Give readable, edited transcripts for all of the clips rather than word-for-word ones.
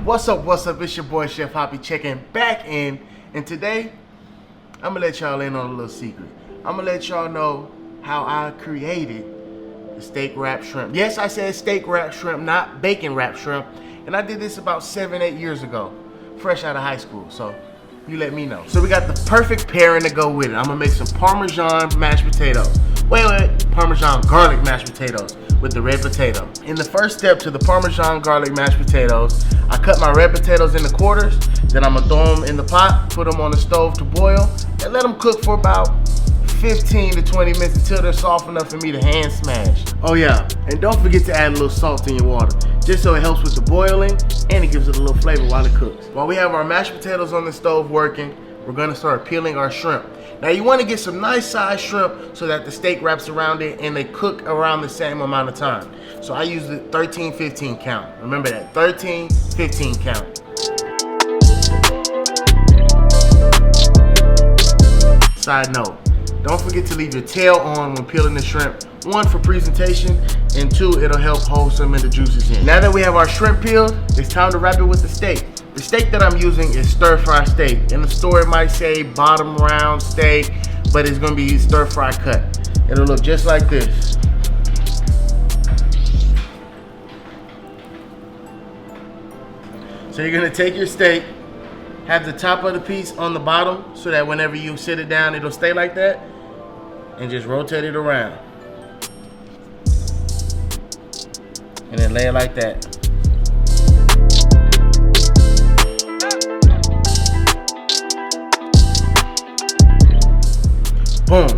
What's up, it's your boy Chef Hoppie checking back in, and today I'm gonna let y'all in on a little secret. I'm gonna let y'all know how I created the steak wrap shrimp. Yes, I said steak wrap shrimp, not bacon wrap shrimp, and I did this about 7-8 years ago, fresh out of high school, so you let me know. So we got the perfect pairing to go with it. I'm gonna make some Parmesan mashed potatoes. Wait, Parmesan garlic mashed potatoes with the red potato. In the first step to the Parmesan garlic mashed potatoes, I cut my red potatoes into quarters, then I'm gonna throw them in the pot, put them on the stove to boil, and let them cook for about 15 to 20 minutes until they're soft enough for me to hand smash. Oh yeah, and don't forget to add a little salt in your water, just so it helps with the boiling and it gives it a little flavor while it cooks. While we have our mashed potatoes on the stove working, we're gonna start peeling our shrimp. Now you wanna get some nice sized shrimp so that the steak wraps around it and they cook around the same amount of time. So I use the 13-15 count. Remember that, 13-15 count. Side note, don't forget to leave your tail on when peeling the shrimp. 1, for presentation, and 2, it'll help hold some of the juices in. Now that we have our shrimp peeled, it's time to wrap it with the steak. The steak that I'm using is stir-fry steak. In the store it might say bottom round steak, but it's gonna be stir-fry cut. It'll look just like this. So you're gonna take your steak, have the top of the piece on the bottom so that whenever you sit it down, it'll stay like that, and just rotate it around. And then lay it like that. Boom.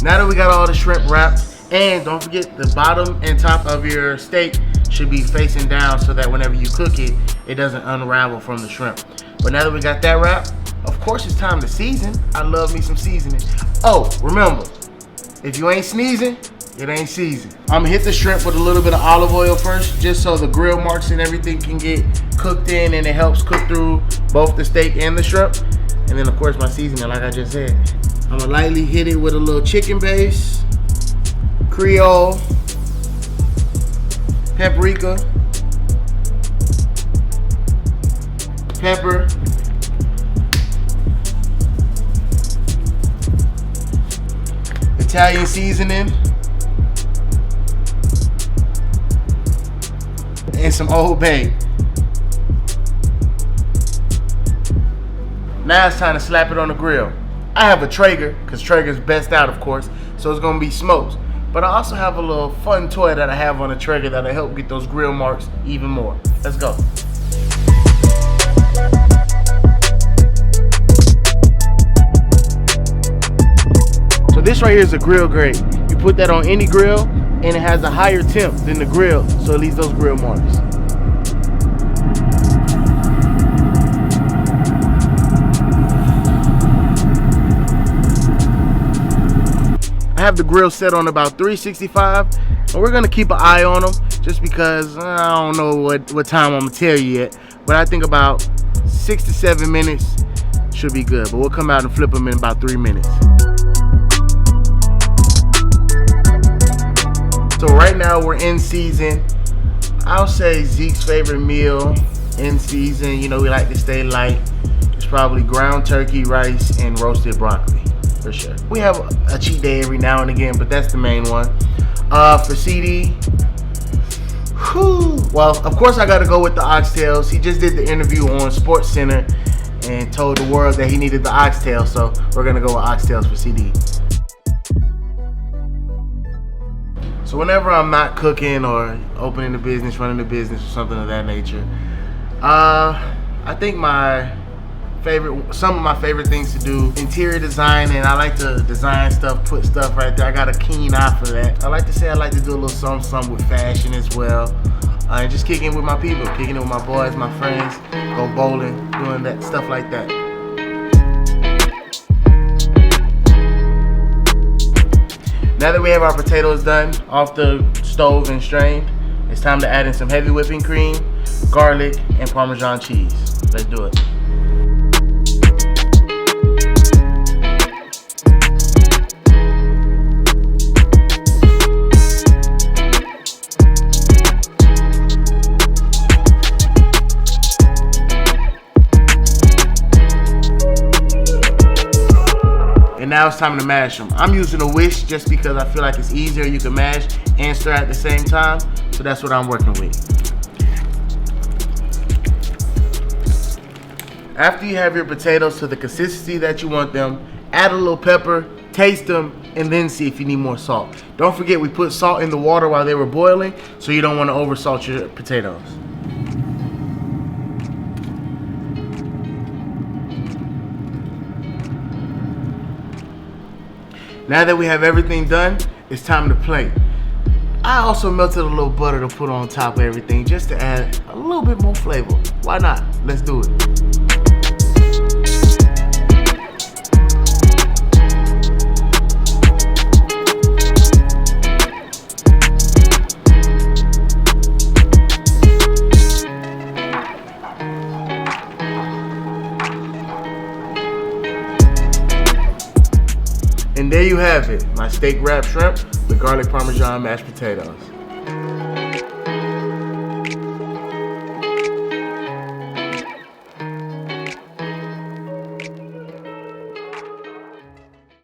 Now that we got all the shrimp wrapped, and don't forget the bottom and top of your steak should be facing down so that whenever you cook it, it doesn't unravel from the shrimp. But now that we got that wrapped, of course it's time to season. I love me some seasoning. Oh, remember, if you ain't sneezing, it ain't seasoned. I'm gonna hit the shrimp with a little bit of olive oil first, just so the grill marks and everything can get cooked in and it helps cook through both the steak and the shrimp. And then of course my seasoning, like I just said. I'm gonna lightly hit it with a little chicken base, Creole, paprika, pepper, Italian seasoning, and some Old Bay. Now it's time to slap it on the grill. I have a Traeger, because Traeger's best out, of course, so it's gonna be smoked. But I also have a little fun toy that I have on the Traeger that'll help get those grill marks even more. Let's go. So this right here is a grill grate. You put that on any grill, and it has a higher temp than the grill, so it leaves those grill marks. I have the grill set on about 365, and we're gonna keep an eye on them just because I don't know what time I'm gonna tell you yet, but I think about 6 to 7 minutes should be good, but we'll come out and flip them in about 3 minutes. So right now we're in season. I'll say Zeke's favorite meal in season, you know, we like to stay light. It's probably ground turkey, rice, and roasted broccoli. For sure. We have a cheat day every now and again, but that's the main one. For CeeDee, well, of course I gotta go with the oxtails. He just did the interview on Sports Center and told the world that he needed the oxtail, so we're gonna go with oxtails for CeeDee. So whenever I'm not cooking or opening the business, running the business, or something of that nature, I think some of my favorite things to do, interior design, and I like to design stuff, put stuff right there. I got a keen eye for that. I like to say I like to do a little something with fashion as well. And just kicking with my people, kicking it with my boys, my friends, go bowling, doing that stuff like that. Now that we have our potatoes done, off the stove and strained, it's time to add in some heavy whipping cream, garlic, and Parmesan cheese. Let's do it. Now it's time to mash them. I'm using a whisk just because I feel like it's easier. You can mash and stir at the same time. So that's what I'm working with. After you have your potatoes to the consistency that you want them, add a little pepper, taste them, and then see if you need more salt. Don't forget we put salt in the water while they were boiling, so you don't want to oversalt your potatoes. Now that we have everything done, it's time to plate. I also melted a little butter to put on top of everything just to add a little bit more flavor. Why not? Let's do it. And there you have it, my steak wrapped shrimp with garlic Parmesan mashed potatoes.